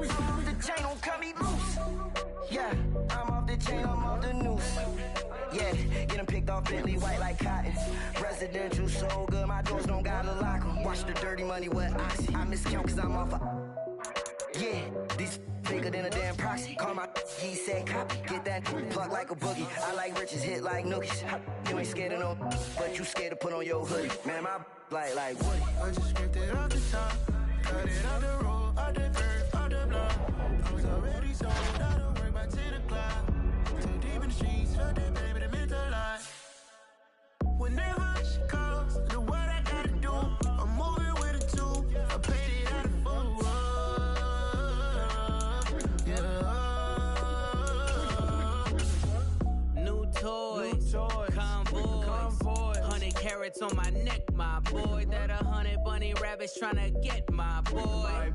I'm off the chain, don't cut me loose. Yeah, I'm off the chain, I'm off the noose. Yeah, getting picked off Bentley, white like cotton. Residential so good, my doors don't gotta lock 'em. Watch the dirty money with Oxy. I miscount cause I'm off yeah, these bigger than a damn proxy. Call my he said copy. Get that plug like a boogie. I like riches, hit like nookies. You ain't scared of no, but you scared to put on your hoodie. Man, my like Woody. I just scraped it off the top. Cut it off the road, off the curve, off the block. I was already sold, I don't work by 10 o'clock. Too deep in the streets, felt that baby, the mental lie. Whenever she calls, know what I gotta do. I'm moving with a two, I paid it out of full. Yeah. New toys, convoys, 100 carats on my neck, my boy. That 100 bunny rabbits tryna get my boy.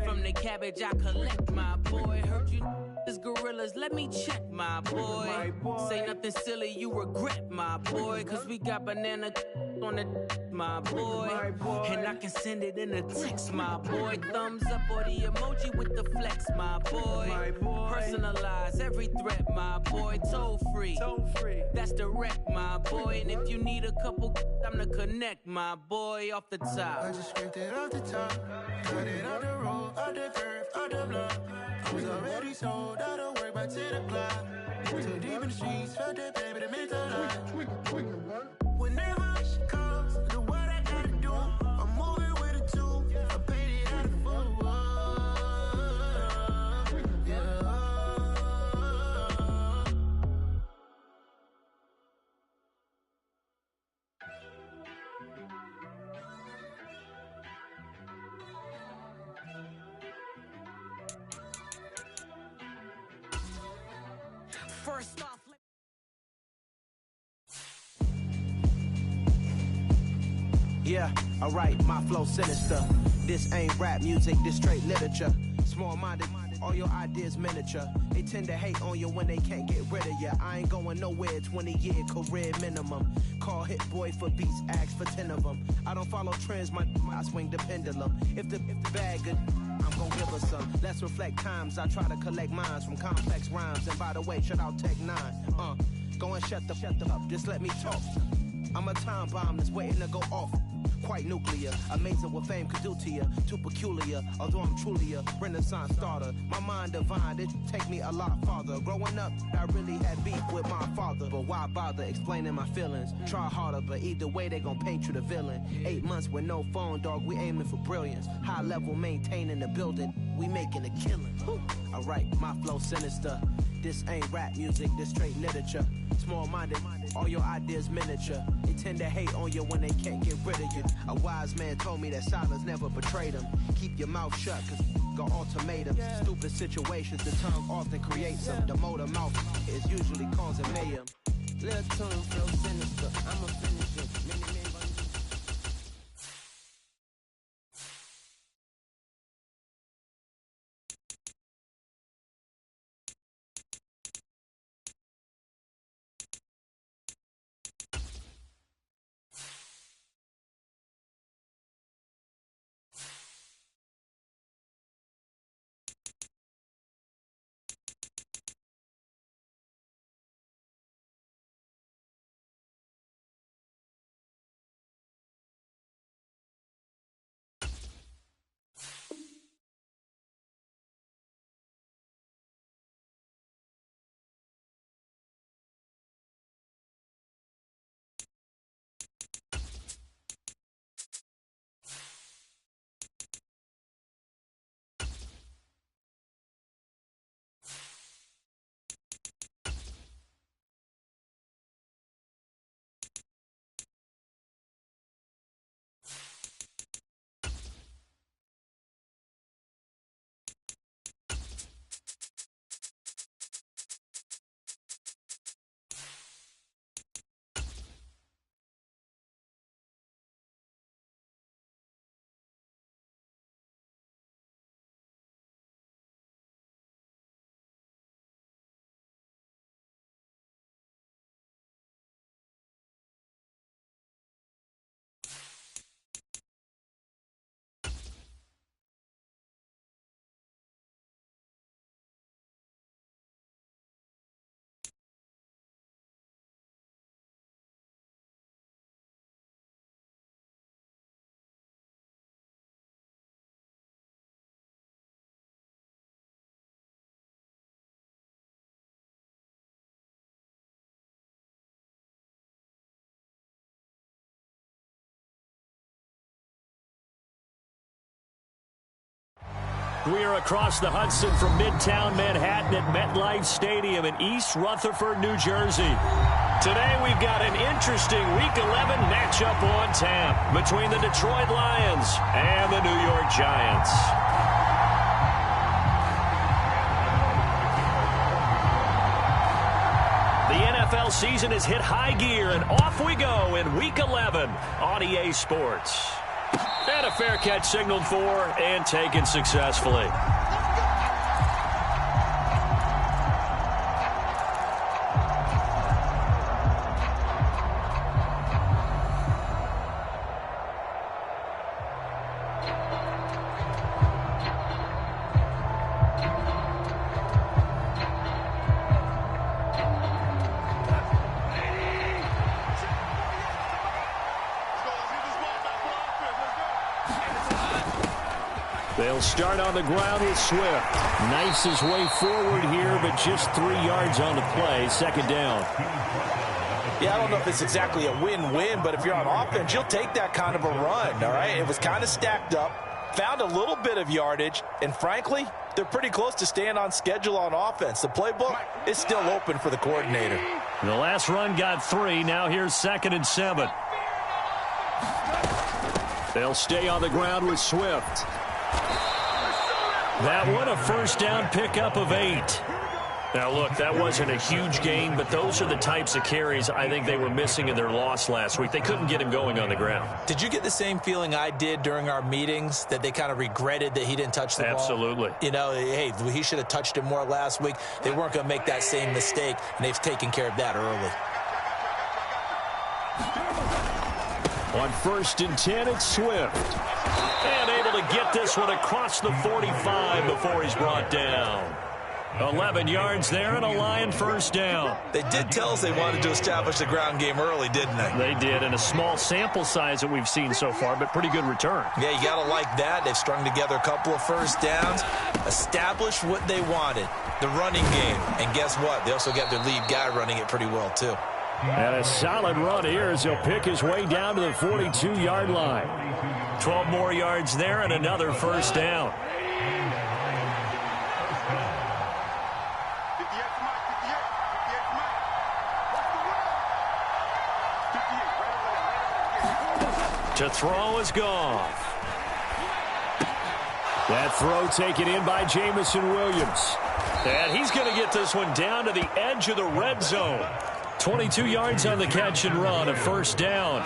From the cabbage I collect, my boy. Heard you is gorillas, let me check, my boy. Say nothing silly, you regret, my boy. Cause we got banana on the my boy. And I can send it in a text, my boy. Thumbs up or the emoji with the flex, my boy. Personalize every threat, my boy. Toll free, that's direct, my boy. And if you need a couple, I'm the connect, my boy. Off the top, I just scraped it off the top. Cut it off the road, off the curve, off the block. I was already sold, I don't work by 10 o'clock. Too deep in the streets, felt that baby, the mental lie. Whenever she calls, know what I gotta do. I'm moving with a two, I paid it out of full. Yeah. First off, Yeah, alright, my flow sinister. This ain't rap music, this straight literature. Small-minded, all your ideas miniature. They tend to hate on you when they can't get rid of you. I ain't going nowhere, 20-year career minimum. Call Hit Boy for beats, ask for 10 of them. I don't follow trends, I swing the pendulum. If the bag good, I'm gon' give her some. Let's reflect times, I try to collect minds from complex rhymes. And by the way, shout out Tech 9. Go and shut the up, just let me talk. I'm a time bomb that's waiting to go off. Quite nuclear, amazing what fame could do to you. Too peculiar, although I'm truly a renaissance starter. My mind divine, it take me a lot farther. Growing up, I really had beef with my father. But why bother explaining my feelings? Try harder, but either way they gon' paint you the villain. 8 months with no phone, dog, we aiming for brilliance. High level maintaining the building, we making a killing. Alright, my flow sinister. This ain't rap music, this straight literature. Small-minded, all your ideas miniature. They tend to hate on you when they can't get rid of you. A wise man told me that silence never betrayed him. Keep your mouth shut, cause got ultimatums. Stupid situations, the tongue often creates them. The motor mouth is usually causing mayhem. Little tune flow sinister, I'ma finish it. Many We are across the Hudson from Midtown Manhattan at MetLife Stadium in East Rutherford, New Jersey. Today we've got an interesting Week 11 matchup on tap between the Detroit Lions and the New York Giants. The NFL season has hit high gear, and off we go in Week 11 on EA Sports. And a fair catch signaled for and taken successfully. They'll start on the ground with Swift. Knifes his way forward here, but just 3 yards on the play. Second down. Yeah, I don't know if it's exactly a win-win, but if you're on offense, you'll take that kind of a run, all right? It was kind of stacked up, found a little bit of yardage, and frankly, they're pretty close to staying on schedule on offense. The playbook is still open for the coordinator. The last run got 3. Now here's 2nd and 7. They'll stay on the ground with Swift. That one a first down pickup of 8. Now, look, that wasn't a huge gain, but those are the types of carries I think they were missing in their loss last week. They couldn't get him going on the ground. Did you get the same feeling I did during our meetings, that they kind of regretted that he didn't touch the ball? Absolutely. You know, hey, he should have touched it more last week. They weren't going to make that same mistake, and they've taken care of that early. On 1st and 10, it's Swift. And able to get this one across the 45 before he's brought down. 11 yards there and a Lion first down. They did tell us they wanted to establish the ground game early, didn't they? They did, and a small sample size that we've seen so far, but pretty good return. Yeah, you got to like that. They've strung together a couple of first downs, established what they wanted, the running game. And guess what? They also got their lead guy running it pretty well, too. And a solid run here as he'll pick his way down to the 42-yard line. 12 more yards there and another first down. To throw is Goff. That throw taken in by Jameson Williams. And he's going to get this one down to the edge of the red zone. 22 yards on the catch and run, a first down.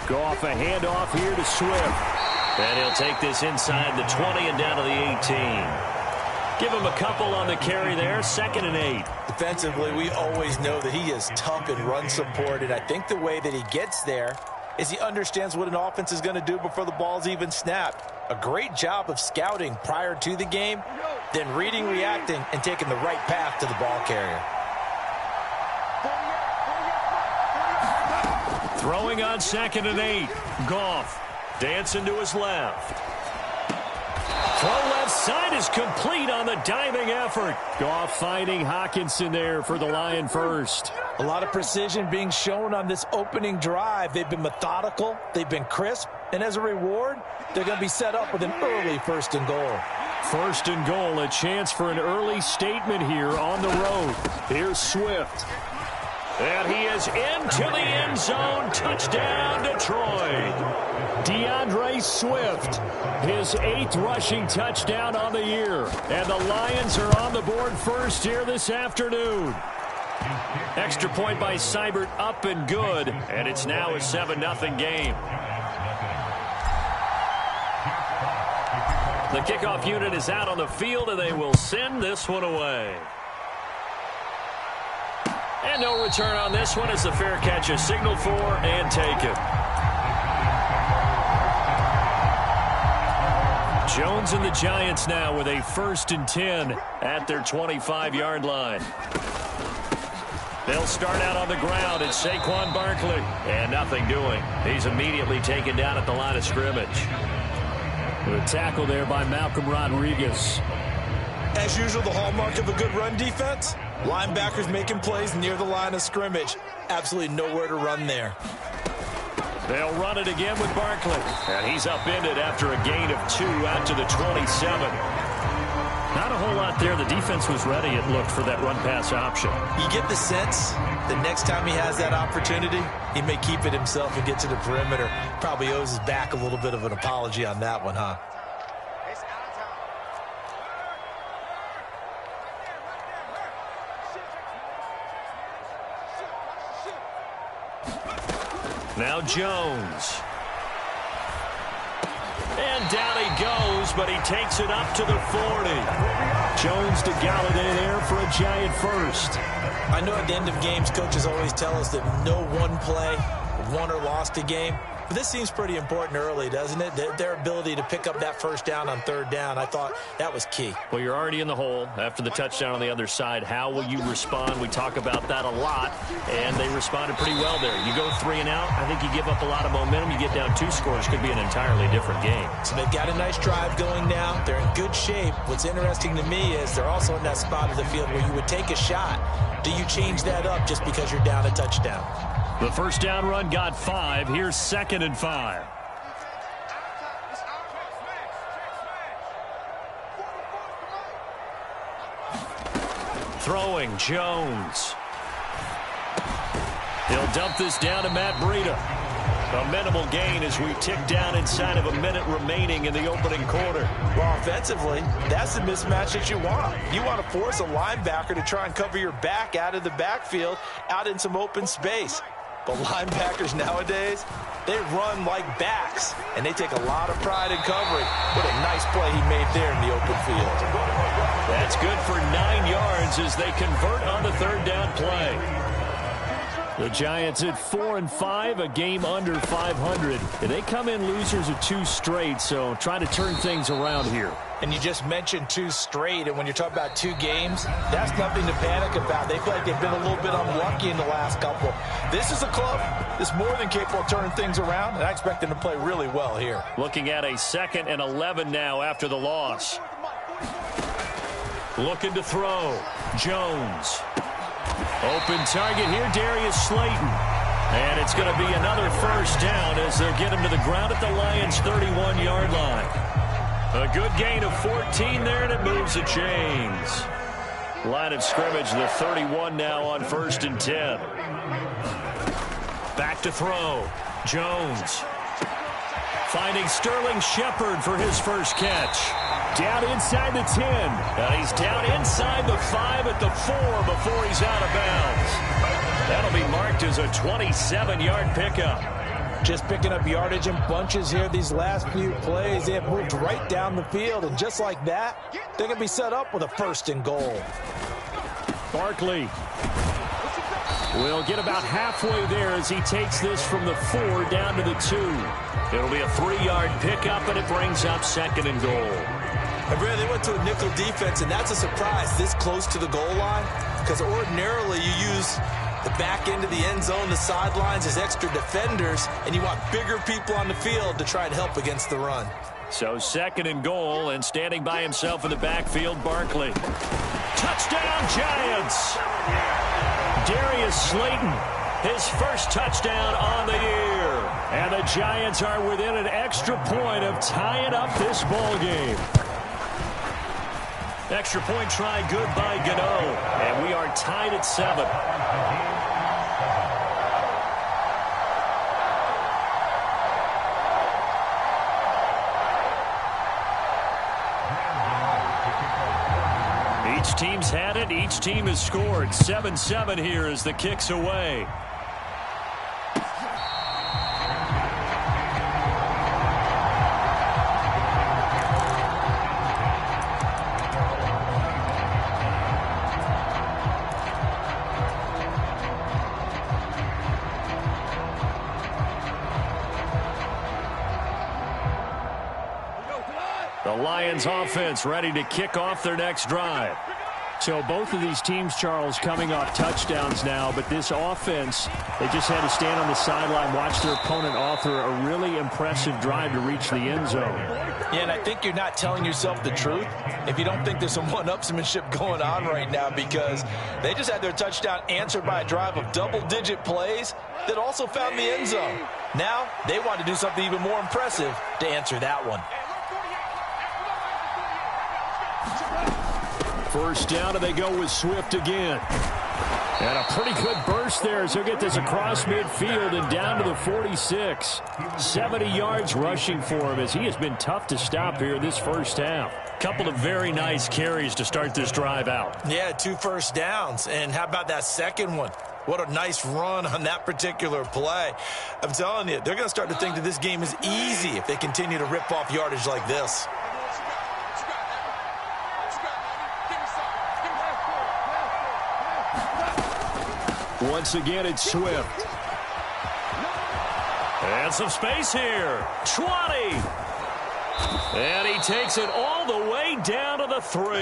Goff a handoff here to Swift. And he'll take this inside the 20 and down to the 18. Give him a couple on the carry there, 2nd and 8. Defensively, we always know that he is tough in run support, and I think the way that he gets there is he understands what an offense is going to do before the ball's even snapped. A great job of scouting prior to the game, then reading, reacting, and taking the right path to the ball carrier. Throwing on 2nd and 8. Goff dancing to his left. Throw left side is complete on the diving effort. Goff finding Hockenson there for the Lion first. A lot of precision being shown on this opening drive. They've been methodical, they've been crisp, and as a reward, they're going to be set up with an early 1st and goal. 1st and goal, a chance for an early statement here on the road. Here's Swift. And he is into the end zone. Touchdown, Detroit. DeAndre Swift, his 8th rushing touchdown on the year. And the Lions are on the board first here this afternoon. Extra point by Seibert up and good. And it's now a 7-0 game. The kickoff unit is out on the field, and they will send this one away. And no return on this one as the fair catch is signaled for and taken. Jones and the Giants now with a 1st and 10 at their 25-yard line. They'll start out on the ground. It's Saquon Barkley. And nothing doing. He's immediately taken down at the line of scrimmage. The tackle there by Malcolm Rodriguez. As usual, the hallmark of a good run defense, linebackers making plays near the line of scrimmage. Absolutely nowhere to run there. They'll run it again with Barkley. And he's upended after a gain of 2 out to the 27. Not a whole lot there. The defense was ready, it looked, for that run-pass option. You get the sense the next time he has that opportunity, he may keep it himself and get to the perimeter. Probably owes his back a little bit of an apology on that one, huh? Now Jones. And down he goes, but he takes it up to the 40. Jones to Galladay there for a Giant first. I know at the end of games, coaches always tell us that no one play won or lost a game. But this seems pretty important early, doesn't it? Their ability to pick up that first down on third down, I thought that was key. Well, you're already in the hole after the touchdown on the other side. How will you respond? We talk about that a lot, and they responded pretty well there. You go 3 and out, I think you give up a lot of momentum. You get down 2 scores, could be an entirely different game. So they've got a nice drive going now. They're in good shape. What's interesting to me is they're also in that spot of the field where you would take a shot. Do you change that up just because you're down a touchdown? The first down run got 5. Here's 2nd and 5. Throwing, Jones. He'll dump this down to Matt Breida. A minimal gain as we tick down inside of a minute remaining in the opening quarter. Well, offensively, that's the mismatch that you want. You want to force a linebacker to try and cover your back out of the backfield, out in some open space. But linebackers nowadays, they run like backs, and they take a lot of pride in covering. What a nice play he made there in the open field. That's good for 9 yards as they convert on the third down play. The Giants at 4 and 5, a game under 500. And they come in losers of 2 straight, so try to turn things around here. And you just mentioned 2 straight, and when you're talking about 2 games, that's nothing to panic about. They feel like they've been a little bit unlucky in the last couple. This is a club that's more than capable of turning things around, and I expect them to play really well here. Looking at a 2nd and 11 now after the loss. Looking to throw. Jones. Open target here, Darius Slayton. And it's going to be another first down as they'll get him to the ground at the Lions' 31-yard line. A good gain of 14 there, and it moves the chains. Line of scrimmage, the 31 now on 1st and 10. Back to throw. Jones. Finding Sterling Shepard for his first catch. Down inside the 10. And he's down inside the 5 at the 4 before he's out of bounds. That'll be marked as a 27-yard pickup. Just picking up yardage in bunches here these last few plays. They have moved right down the field, and just like that, they're going to be set up with a 1st and goal. Barkley will get about halfway there as he takes this from the 4 down to the 2. It'll be a 3-yard pickup, and it brings up 2nd and goal. And Brad, they went to a nickel defense, and that's a surprise this close to the goal line, because ordinarily you use the back end of the end zone, the sidelines as extra defenders, and you want bigger people on the field to try and help against the run. So 2nd and goal, and standing by himself in the backfield, Barkley. Touchdown, Giants! Darius Slayton, his first touchdown on the year. And the Giants are within an extra point of tying up this ball game. Extra point try good by Gano. And we are tied at 7. Each team's had it. Each team has scored. 7-7 here as the kick's away. The Lions offense ready to kick off their next drive. So both of these teams, Charles, coming off touchdowns now, but this offense, they just had to stand on the sideline, watch their opponent author a really impressive drive to reach the end zone. Yeah, and I think you're not telling yourself the truth if you don't think there's some one-upsmanship going on right now, because they just had their touchdown answered by a drive of double-digit plays that also found the end zone. Now they want to do something even more impressive to answer that one. First down, and they go with Swift again. And a pretty good burst there as he'll get this across midfield and down to the 46. 70 yards rushing for him as he has been tough to stop here this first half. Couple of very nice carries to start this drive out. Yeah, 2 first downs. And how about that second one? What a nice run on that particular play. I'm telling you, they're going to start to think that this game is easy if they continue to rip off yardage like this. Once again, it's Swift. And some space here. 20. And he takes it all the way down to the 3.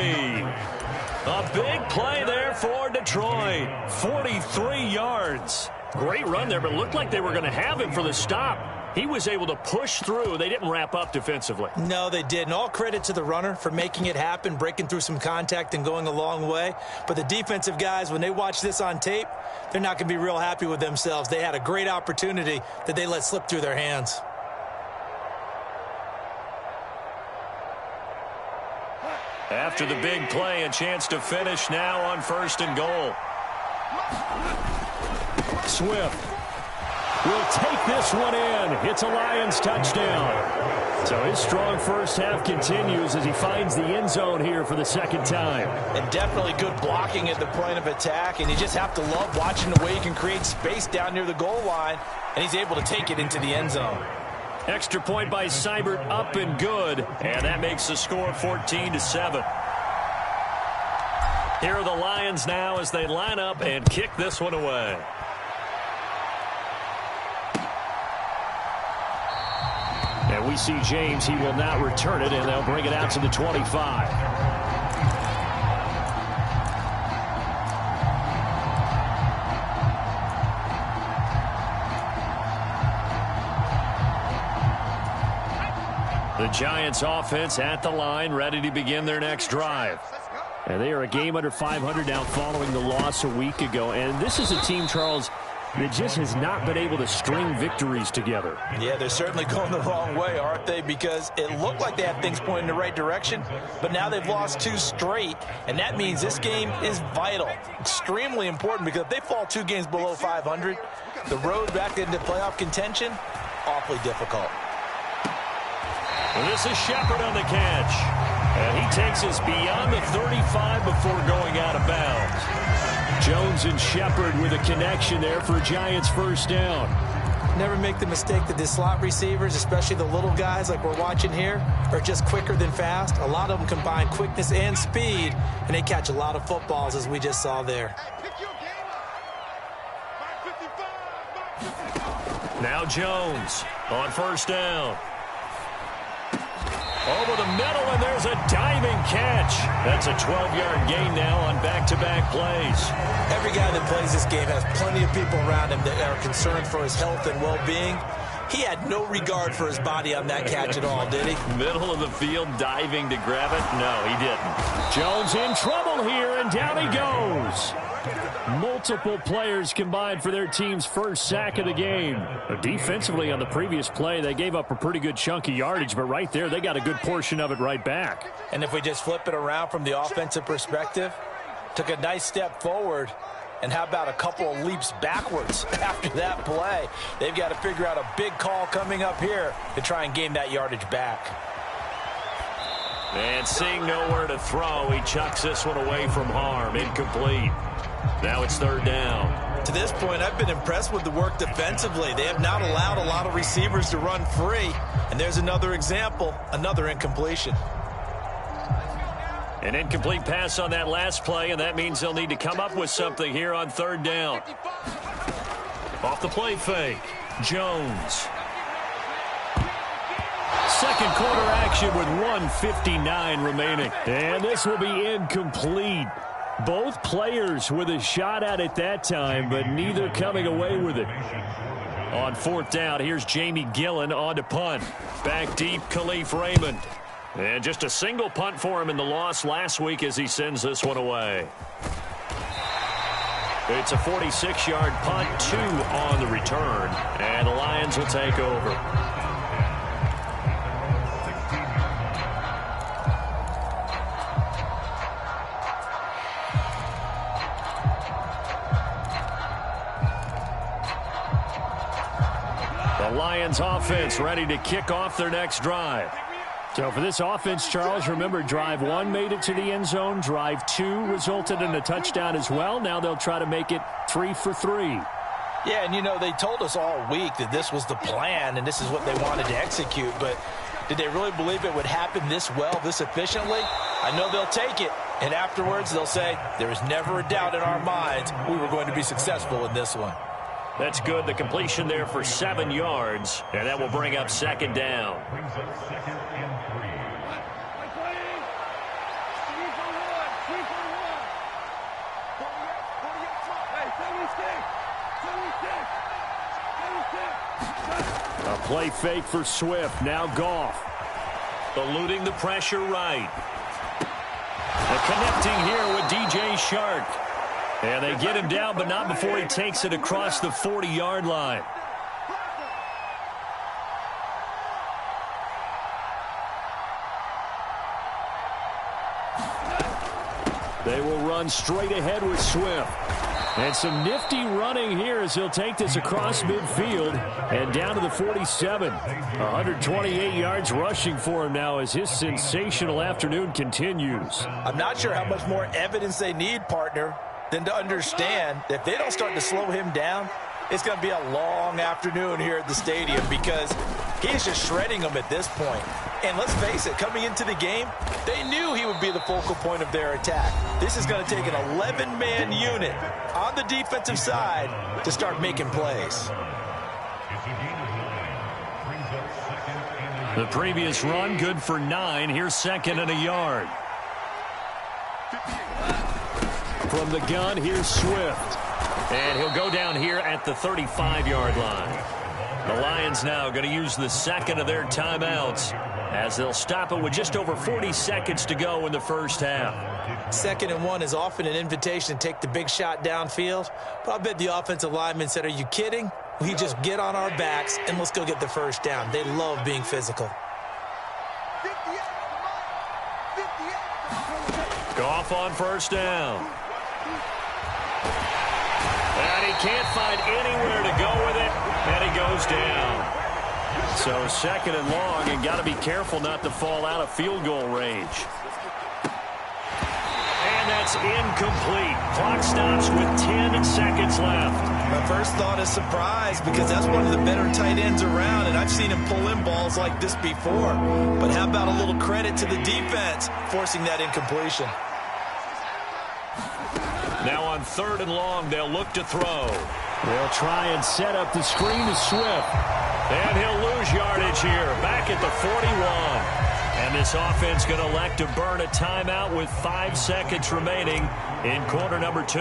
A big play there for Detroit. 43 yards. Great run there, but it looked like they were going to have him for the stop. He was able to push through. They didn't wrap up defensively. No, they didn't. All credit to the runner for making it happen, breaking through some contact and going a long way. But the defensive guys, when they watch this on tape, they're not going to be real happy with themselves. They had a great opportunity that they let slip through their hands. After the big play, a chance to finish now on 1st and goal. Swift will take this one in. It's a Lions touchdown. So his strong first half continues as he finds the end zone here for the second time. And definitely good blocking at the point of attack, and you just have to love watching the way he can create space down near the goal line, and he's able to take it into the end zone. Extra point by Seibert, up and good, and that makes the score 14-7. Here are the Lions now as they line up and kick this one away. And we see James. He will not return it, and they'll bring it out to the 25. The Giants offense at the line, ready to begin their next drive. And they are a game under 500 now following the loss a week ago. And this is a team, Charles, that just has not been able to string victories together. Yeah, they're certainly going the wrong way, aren't they? Because it looked like they had things pointing in the right direction, but now they've lost 2 straight, and that means this game is vital, extremely important, because if they fall 2 games below 500, the road back into playoff contention, awfully difficult. Well, this is Shepard on the catch. And he takes us beyond the 35 before going out of bounds. Jones and Shepard with a connection there for Giants first down. Never make the mistake that the slot receivers, especially the little guys like we're watching here, are just quicker than fast. A lot of them combine quickness and speed, and they catch a lot of footballs, as we just saw there. Now Jones on first down. Over the middle, and there's a diving catch. That's a 12-yard gain now on back-to-back plays. Every guy that plays this game has plenty of people around him that are concerned for his health and well-being. He had no regard for his body on that catch at all, did he? Middle of the field, diving to grab it? No, he didn't. Jones in trouble here, and down he goes. Multiple players combined for their team's first sack of the game. Defensively on the previous play, they gave up a pretty good chunk of yardage, but right there, they got a good portion of it right back. And if we just flip it around from the offensive perspective, took a nice step forward, and how about a couple of leaps backwards after that play? They've got to figure out a big call coming up here to try and gain that yardage back. And seeing nowhere to throw, he chucks this one away from harm. Incomplete. Now it's third down. To this point, I've been impressed with the work defensively. They have not allowed a lot of receivers to run free. And there's another example, another incompletion. An incomplete pass on that last play, and that means they'll need to come up with something here on third down. Off the play fake, Jones. Second quarter action with 1:59 remaining. And this will be incomplete. Both players with a shot at it that time, but neither coming away with it. On fourth down, here's Jamie Gillen on to punt. Back deep, Khalif Raymond. And just a single punt for him in the loss last week as he sends this one away. It's a 46-yard punt, 2 on the return, and the Lions will take over. The Lions offense ready to kick off their next drive. So for this offense, Charles, remember, drive 1 made it to the end zone. Drive 2 resulted in a touchdown as well. Now they'll try to make it 3 for 3. Yeah, and, you know, they told us all week that this was the plan and this is what they wanted to execute. But did they really believe it would happen this well, this efficiently? I know they'll take it. And afterwards, they'll say, there was never a doubt in our minds we were going to be successful in this one. That's good. The completion there for 7 yards. And that will bring up second down. A play fake for Swift. Now Goff. Eluding the pressure right. Connecting here with DJ Shark. And they get him down, but not before he takes it across the 40-yard line. They will run straight ahead with Swift. And some nifty running here as he'll take this across midfield and down to the 47. 128 yards rushing for him now as his sensational afternoon continues. I'm not sure how much more evidence they need, partner, than to understand that if they don't start to slow him down, it's going to be a long afternoon here at the stadium because he's just shredding them at this point. And let's face it, coming into the game, they knew he would be the focal point of their attack. This is going to take an 11-man unit on the defensive side to start making plays. The previous run, good for 9. Here's second and a yard. From the gun, here's Swift. And he'll go down here at the 35-yard line. The Lions now going to use the second of their timeouts as they'll stop it with just over 40 seconds to go in the first half. 2nd and 1 is often an invitation to take the big shot downfield. But I bet the offensive lineman said, are you kidding? We just get on our backs and let's go get the first down. They love being physical. Goff on first down. And he can't find anywhere to go with it, and he goes down. So second and long, and got to be careful not to fall out of field goal range. And that's incomplete. Clock stops with 10 seconds left. My first thought is surprise because that's one of the better tight ends around, and I've seen him pull in balls like this before. But how about a little credit to the defense forcing that incompletion? Now on 3rd and long, they'll look to throw. They'll try and set up the screen to Swift. And he'll lose yardage here, back at the 41. And this offense going to elect to burn a timeout with 5 seconds remaining in quarter number 2.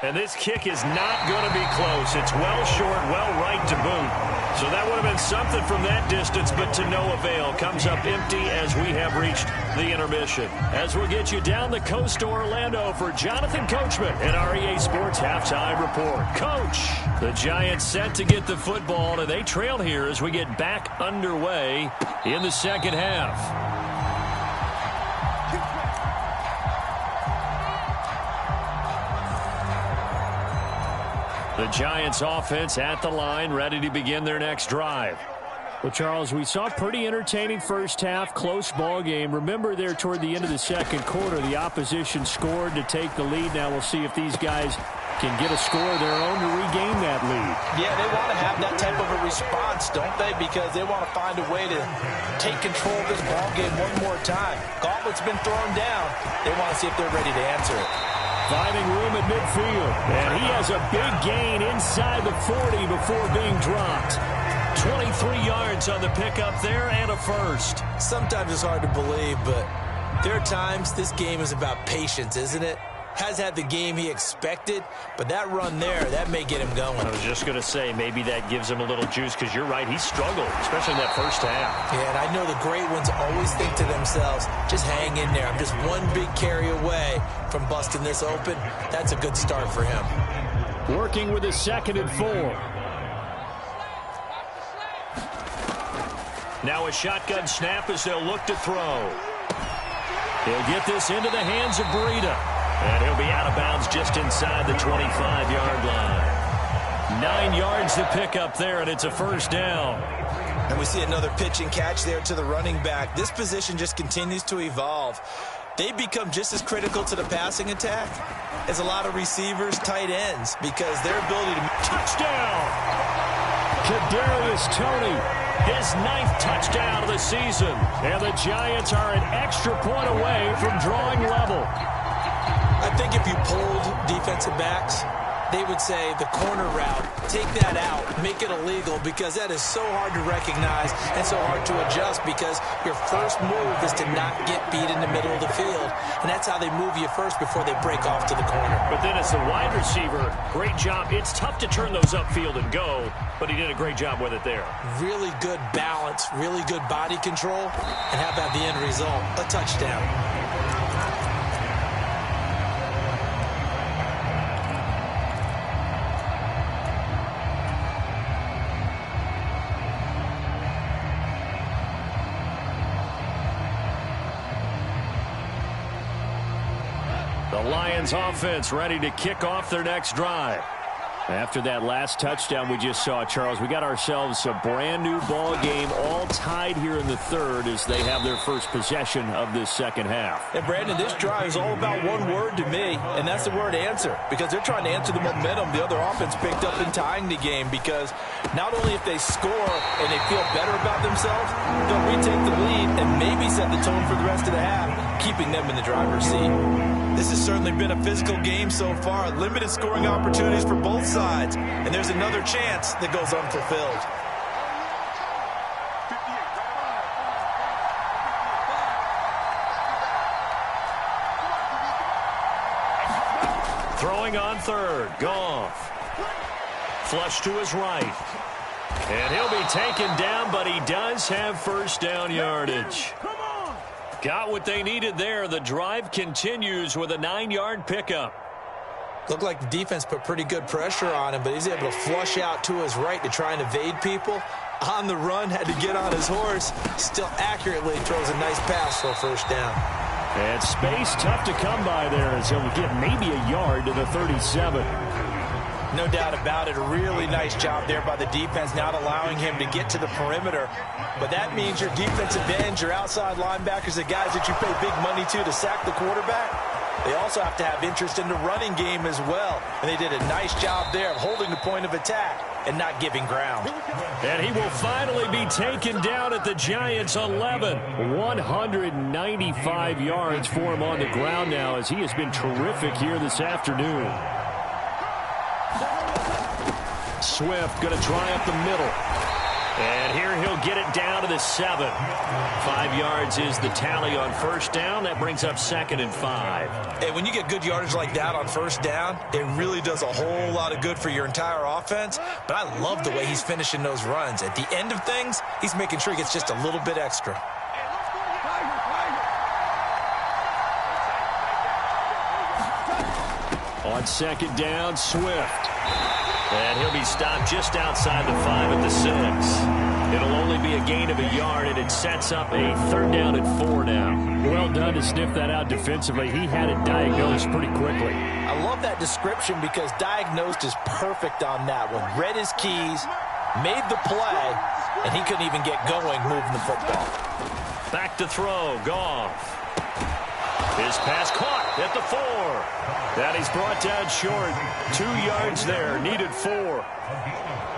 And this kick is not going to be close. It's well short, well right to boot. So that would have been something from that distance, but to no avail. Comes up empty as we have reached the intermission. As we'll get you down the coast to Orlando for Jonathan Coachman at REA Sports Halftime Report. Coach, the Giants set to get the football, and they trail here as we get back underway in the second half. The Giants offense at the line, ready to begin their next drive. Well, Charles, we saw a pretty entertaining first half, close ball game. Remember there toward the end of the second quarter, the opposition scored to take the lead. Now we'll see if these guys can get a score of their own to regain that lead. Yeah, they want to have that type of a response, don't they? Because they want to find a way to take control of this ball game one more time. Gauntlet's been thrown down. They want to see if they're ready to answer it. Finding room at midfield. And he has a big gain inside the 40 before being dropped. 23 yards on the pickup there and a first. Sometimes it's hard to believe, but there are times this game is about patience, isn't it? Has had the game he expected, but that run there, that may get him going. I was just going to say, maybe that gives him a little juice, because you're right, he struggled, especially in that first half. Yeah, and I know the great ones always think to themselves, just hang in there. I'm just one big carry away from busting this open. That's a good start for him. Working with his 2nd and 4. Now a shotgun snap as they'll look to throw. He'll get this into the hands of Breida. And he'll be out of bounds just inside the 25-yard line. 9 yards to pick up there, and it's a first down. And we see another pitch and catch there to the running back. This position just continues to evolve. They become just as critical to the passing attack as a lot of receivers, tight ends, because their ability to... Touchdown! Kadarius Toney, his 9th touchdown of the season. And the Giants are an extra point away from drawing level. I think if you polled defensive backs, they would say the corner route, take that out, make it illegal, because that is so hard to recognize and so hard to adjust, because your first move is to not get beat in the middle of the field. And that's how they move you first before they break off to the corner. But then as the wide receiver, great job. It's tough to turn those upfield and go, but he did a great job with it there. Really good balance, really good body control, and how about the end result? A touchdown. The Lions offense ready to kick off their next drive. After that last touchdown we just saw, Charles, we got ourselves a brand new ball game, all tied here in the 3rd as they have their first possession of this 2nd half. And Brandon, this drive is all about one word to me, and that's the word answer, because they're trying to answer the momentum the other offense picked up in tying the game, because not only if they score and they feel better about themselves, they'll retake the lead and maybe set the tone for the rest of the half, keeping them in the driver's seat. This has certainly been a physical game so far, limited scoring opportunities for both sides, and there's another chance that goes unfulfilled. Throwing on 3rd, Goff. Flush to his right. And he'll be taken down, but he does have first down yardage. Got what they needed there. The drive continues with a 9-yard pickup. Looked like the defense put pretty good pressure on him, but he's able to flush out to his right to try and evade people. On the run, had to get on his horse. Still accurately throws a nice pass for a first down. And space tough to come by there as he'll get maybe a yard to the 37. No doubt about it. A really nice job there by the defense, not allowing him to get to the perimeter. But that means your defensive ends, your outside linebackers, the guys that you pay big money to sack the quarterback, they also have to have interest in the running game as well. And they did a nice job there of holding the point of attack and not giving ground. And he will finally be taken down at the Giants' 11. 195 yards for him on the ground now, as he has been terrific here this afternoon. Swift going to try up the middle. And here he'll get it down to the 7. 5 yards is the tally on first down. That brings up 2nd and 5. And when you get good yardage like that on first down, it really does a whole lot of good for your entire offense. But I love the way he's finishing those runs. At the end of things, he's making sure he gets just a little bit extra. On 2nd down, Swift. And he'll be stopped just outside the 5 at the 6. It'll only be a gain of a yard, and it sets up a 3rd down and 4 now. Well done to sniff that out defensively. He had it diagnosed pretty quickly. I love that description because diagnosed is perfect on that one. Read his keys, made the play, and he couldn't even get going moving the football. Back to throw, Goff. His pass caught at the 4. That he's brought down short. 2 yards there, needed 4.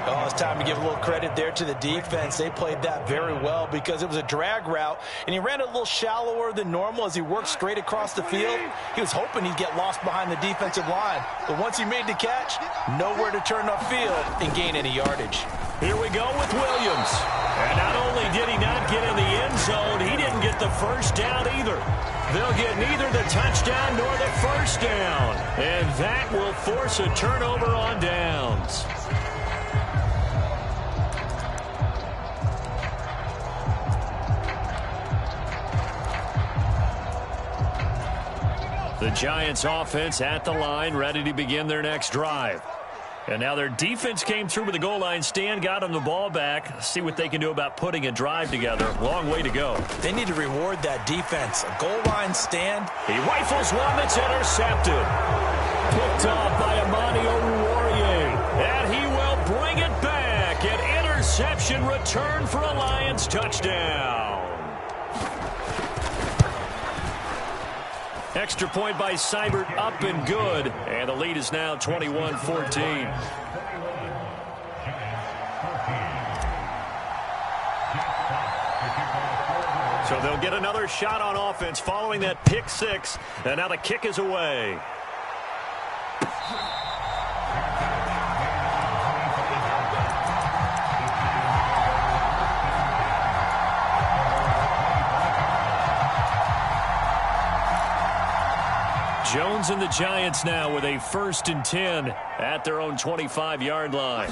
Oh, it's time to give a little credit there to the defense. They played that very well because it was a drag route, and he ran it a little shallower than normal as he worked straight across the field. He was hoping he'd get lost behind the defensive line, but once he made the catch, nowhere to turn upfield and gain any yardage. Here we go with Williams. And not only did he not get in the end zone, he didn't get the first down either. They'll get neither the touchdown nor the first down. And that will force a turnover on downs. The Giants offense at the line, ready to begin their next drive. And now their defense came through with the goal line stand, got them the ball back. See what they can do about putting a drive together. Long way to go. They need to reward that defense. A goal line stand. He rifles one that's intercepted. Picked off by Amani Oruwariye. And he will bring it back. An interception return for a Lions touchdown. Extra point by Seibert, up and good. And the lead is now 21-14. So they'll get another shot on offense following that pick six. And now the kick is away. Jones and the Giants now with a 1st and 10 at their own 25-yard line.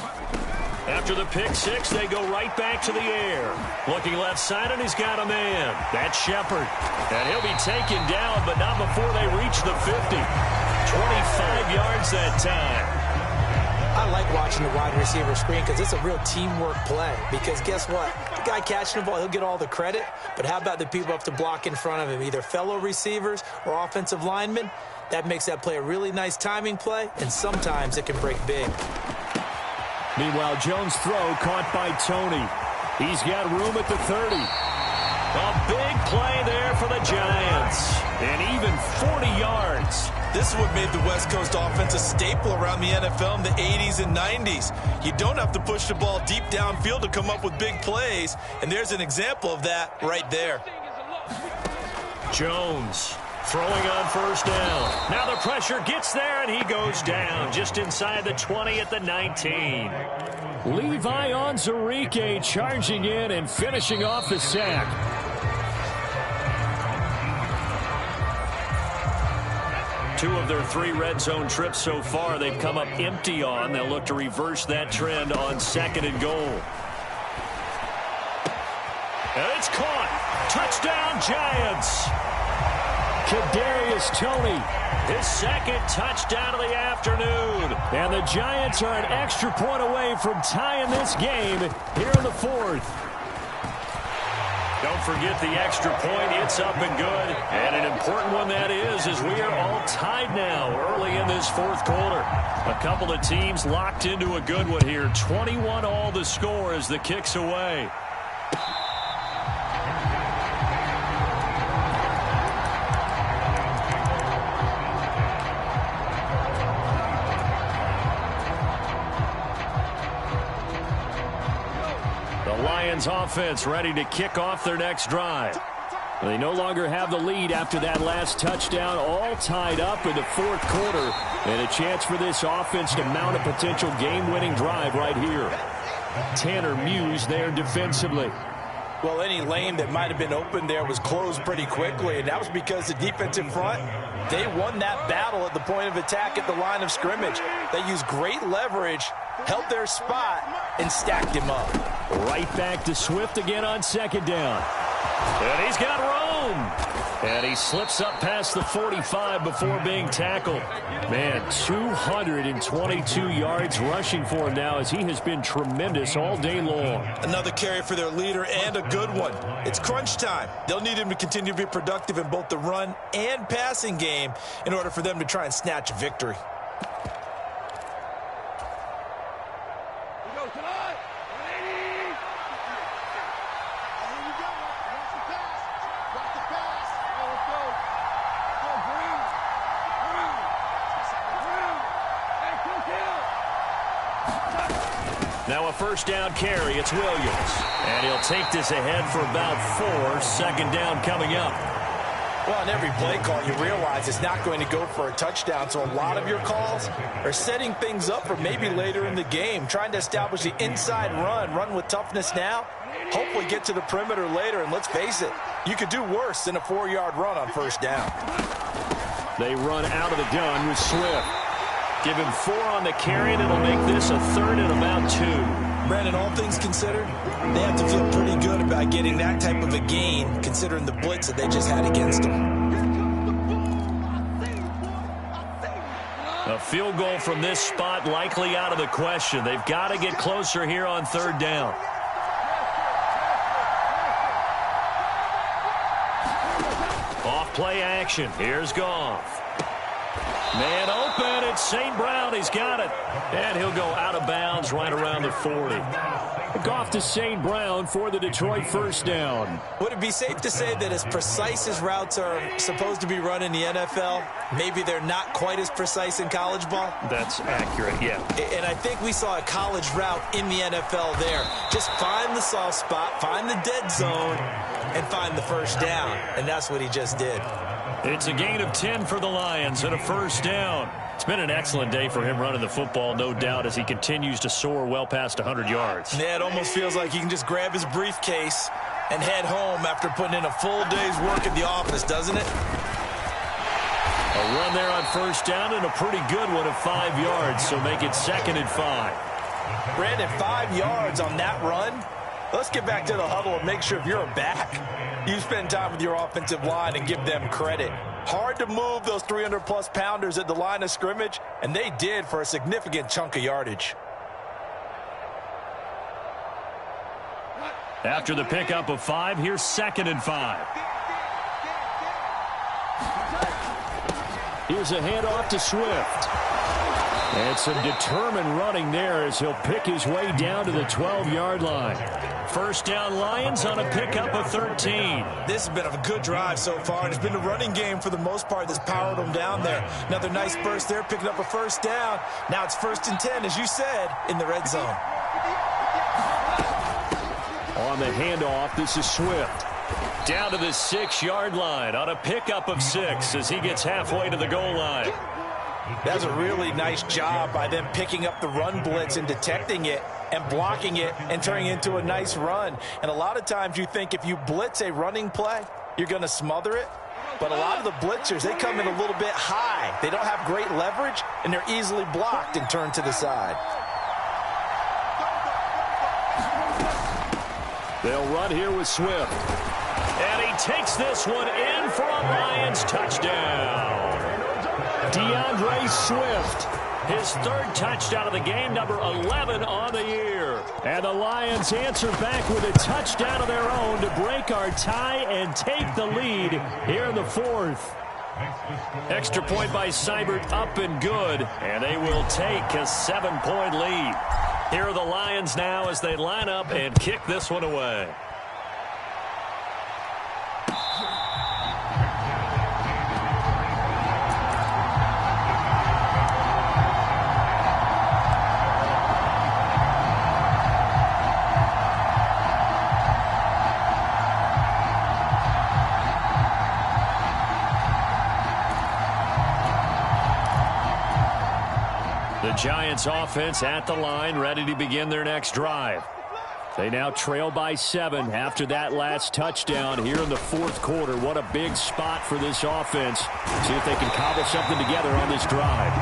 After the pick six, they go right back to the air. Looking left side, and he's got a man. That's Shepard. And he'll be taken down, but not before they reach the 50. 25 yards that time. I like watching the wide receiver screen because it's a real teamwork play. Because guess what? The guy catching the ball, he'll get all the credit. But how about the people up to block in front of him, either fellow receivers or offensive linemen? That makes that play a really nice timing play, and sometimes it can break big. Meanwhile, Jones' throw caught by Tony. He's got room at the 30. A big play there for the Giants. And even 40 yards. This is what made the West Coast offense a staple around the NFL in the 80s and 90s. You don't have to push the ball deep downfield to come up with big plays, and there's an example of that right there. Jones throwing on 1st down. Now the pressure gets there, and he goes down just inside the 20 at the 19. Levi Onwuzurike charging in and finishing off the sack. Two of their 3 red zone trips so far, they've come up empty on. They'll look to reverse that trend on 2nd and goal. And it's caught. Touchdown, Giants. Kadarius Toney, his 2nd touchdown of the afternoon. And the Giants are an extra point away from tying this game here in the 4th. Don't forget the extra point. It's up and good. And an important one that is, as we are all tied now early in this 4th quarter. A couple of teams locked into a good one here. 21 all the score as the kick's away. Offense ready to kick off their next drive. They no longer have the lead after that last touchdown, all tied up in the 4th quarter, and a chance for this offense to mount a potential game-winning drive right here. Tanner Muse there defensively. Well, any lane that might have been open there was closed pretty quickly, and that was because the defensive front, they won that battle at the point of attack at the line of scrimmage. They used great leverage, held their spot, and stacked him up. Right back to Swift again on 2nd down. And he's got room. And he slips up past the 45 before being tackled. Man, 222 yards rushing for him now as he has been tremendous all day long. Another carry for their leader and a good one. It's crunch time. They'll need him to continue to be productive in both the run and passing game in order for them to try and snatch a victory. Now a 1st down carry. It's Williams. And he'll take this ahead for about 4. 2nd down coming up. Well, on every play call, you realize it's not going to go for a touchdown, so a lot of your calls are setting things up for maybe later in the game, trying to establish the inside run with toughness now, hopefully get to the perimeter later, and let's face it, you could do worse than a 4-yard run on first down. They run out of the gun with Swift. Give him 4 on the carry, and it'll make this a 3rd and about 2. Brandon, all things considered, they have to feel pretty good about getting that type of a gain, considering the blitz that they just had against them. A field goal from this spot likely out of the question. They've got to get closer here on 3rd down. Off play action. Here's Goff. Man open, it's St. Brown. He's got it. And he'll go out of bounds right around the 40. Goff to St. Brown for the Detroit first down. Would it be safe to say that as precise as routes are supposed to be run in the NFL, maybe they're not quite as precise in college ball? That's accurate, yeah. And I think we saw a college route in the NFL there. Just find the soft spot, find the dead zone, and find the first down. And that's what he just did. It's a gain of 10 for the Lions and a first down. It's been an excellent day for him running the football, no doubt, as he continues to soar well past 100 yards. Yeah, it almost feels like he can just grab his briefcase and head home after putting in a full day's work at the office, doesn't it? A run there on first down and a pretty good one of 5 yards, so make it 2nd and 5. Brandon, 5 yards on that run. Let's get back to the huddle and make sure if you're a back, you spend time with your offensive line and give them credit. Hard to move those 300-plus pounders at the line of scrimmage, and they did for a significant chunk of yardage. After the pickup of 5, here's 2nd and 5. Here's a handoff to Swift. And some determined running there as he'll pick his way down to the 12-yard line. First down Lions on a pickup of 13. This has been a good drive so far, and it's been a running game for the most part that's powered them down there. Another nice burst there, picking up a first down. Now it's 1st and 10, as you said, in the red zone. On the handoff, this is Swift. Down to the 6-yard line on a pickup of 6 as he gets halfway to the goal line. That's a really nice job by them picking up the run blitz and detecting it and blocking it and turning it into a nice run. And a lot of times you think if you blitz a running play, you're going to smother it. But a lot of the blitzers, they come in a little bit high. They don't have great leverage, and they're easily blocked and turned to the side. They'll run here with Swift. And he takes this one in for a Lions touchdown. DeAndre Swift, his 3rd touchdown of the game, number 11 on the year. And the Lions answer back with a touchdown of their own to break our tie and take the lead here in the 4th. Extra point by Seibert, up and good, and they will take a 7-point lead. Here are the Lions now as they line up and kick this one away. The Giants offense at the line, ready to begin their next drive. They now trail by 7 after that last touchdown here in the 4th quarter. What a big spot for this offense. See if they can cobble something together on this drive.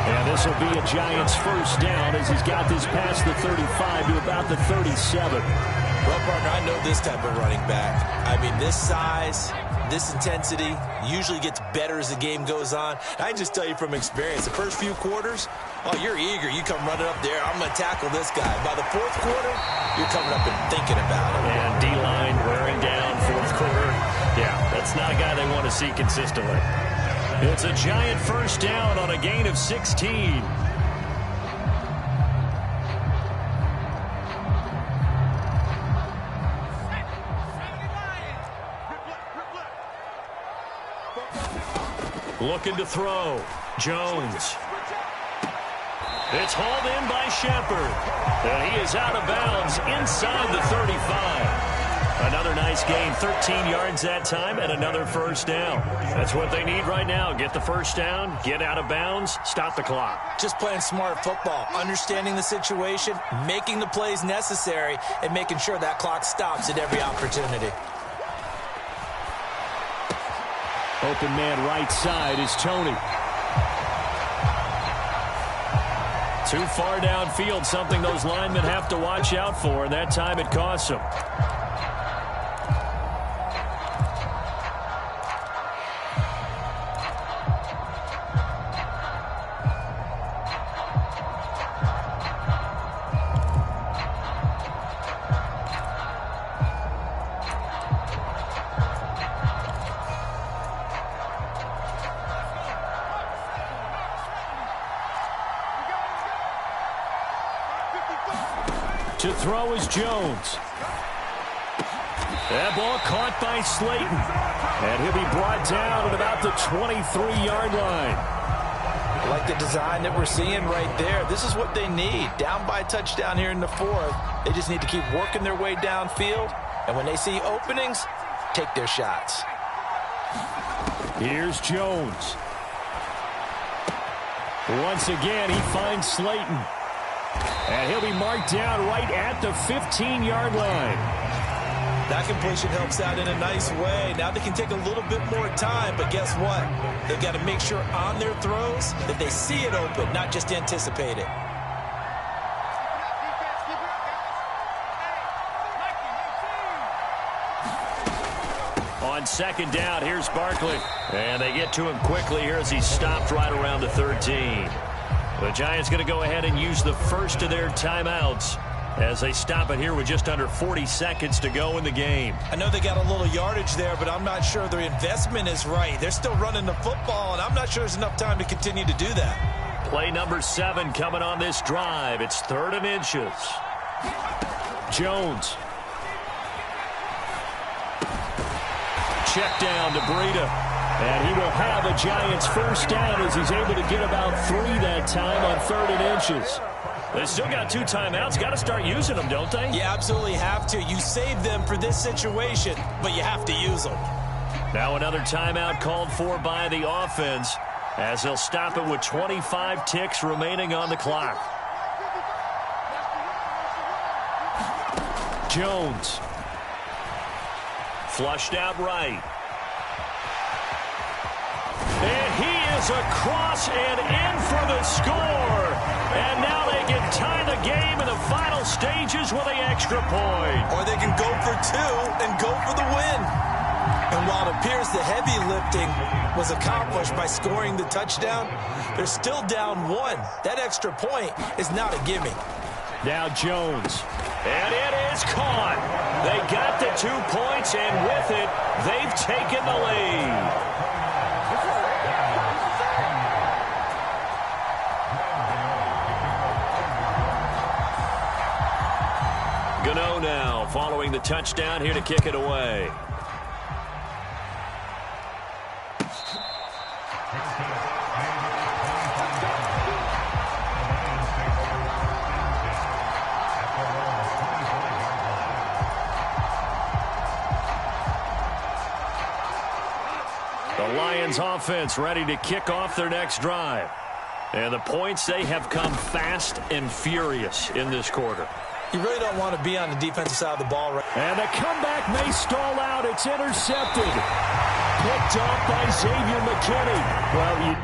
And this will be a Giants first down as he's got this past the 35 to about the 37. Well, partner, I know this type of running back. I mean, this size, this intensity usually gets better as the game goes on. I can just tell you from experience, the first few quarters, oh, you're eager. You come running up there. I'm going to tackle this guy. By the 4th quarter, you're coming up and thinking about it. And D-line wearing down 4th quarter. Yeah, that's not a guy they want to see consistently. It's a Giant first down on a gain of 16. Looking to throw. Jones. It's hauled in by Shepard. And he is out of bounds inside the 35. Another nice gain, 13 yards that time, and another first down. That's what they need right now. Get the first down, get out of bounds, stop the clock. Just playing smart football, understanding the situation, making the plays necessary, and making sure that clock stops at every opportunity. Open man right side is Tony. Too far downfield, something those linemen have to watch out for, and that time it costs them. To throw is Jones. That ball caught by Slayton. And he'll be brought down at about the 23-yard line. I like the design that we're seeing right there. This is what they need. Down by a touchdown here in the fourth. They just need to keep working their way downfield. And when they see openings, take their shots. Here's Jones. Once again, he finds Slayton. And he'll be marked down right at the 15-yard line. That completion helps out in a nice way. Now they can take a little bit more time, but guess what? They've got to make sure on their throws that they see it open, not just anticipate it. On second down, here's Barkley. And they get to him quickly here as he's stopped right around the 13. The Giants going to go ahead and use the first of their timeouts as they stop it here with just under 40 seconds to go in the game. I know they got a little yardage there, but I'm not sure their investment is right. They're still running the football, and I'm not sure there's enough time to continue to do that. Play number 7 coming on this drive. It's 3rd and inches. Jones. Check down to Breida. And he will have a Giants first down as he's able to get about 3 that time on 3rd and inches. They still got 2 timeouts. Got to start using them, don't they? You absolutely have to. You save them for this situation, but you have to use them. Now another timeout called for by the offense as they'll stop it with 25 ticks remaining on the clock. Jones. Flushed out right. And he is across and in for the score. And now they can tie the game in the final stages with an extra point. Or they can go for 2 and go for the win. And while it appears the heavy lifting was accomplished by scoring the touchdown, they're still down 1. That extra point is not a gimme. Now Jones. And it is caught. They got the 2 points, and with it, they've taken the lead. Gano now following the touchdown here to kick it away. The Lions offense ready to kick off their next drive. And the points, they have come fast and furious in this quarter. You really don't want to be on the defensive side of the ball. And the comeback may stall out. It's intercepted. Picked off by Xavier McKinney. Well,